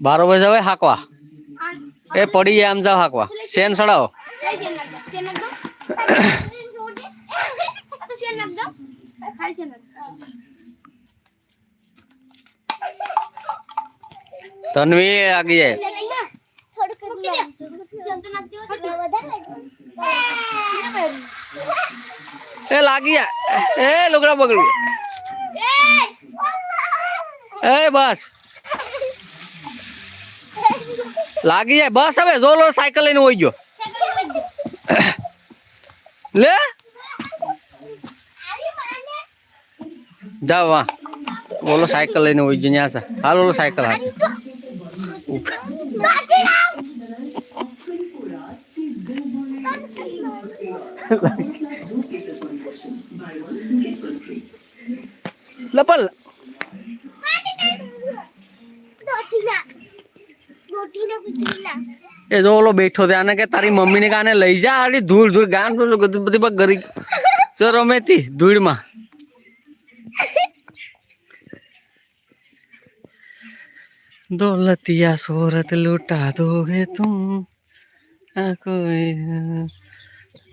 બરોબર હવે હાકવા એ પડી ગયા આમ જાવ હાકવા શેન સડાવો તન્વી આગી જાય એ લાગી જાય એ લુગડા બગડ્યું એ બસ લાગી જાય બસ હવે જો લો સાયકલ લઈને હોઈ ગયો લે જાવ વાહ બોલો સાયકલ લઈને હોઈ ગયો ન્યા છે હાલ બોલો સાયકલ હાલ લપલ એ જો ઓલો બેઠો ત્યાં કે તારી મમ્મી ને કાને લઈ જા આડી ધૂળ ધૂળ ગામ બધી પગ ગરી ચો રમેતી ધૂળ માં दौलतिया शोहरत लुटा दोगे तुम कोई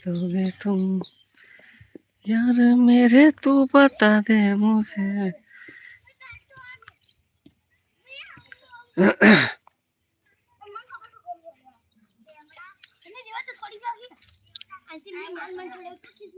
दोगे तुम यार मेरे तू बता दे मुझे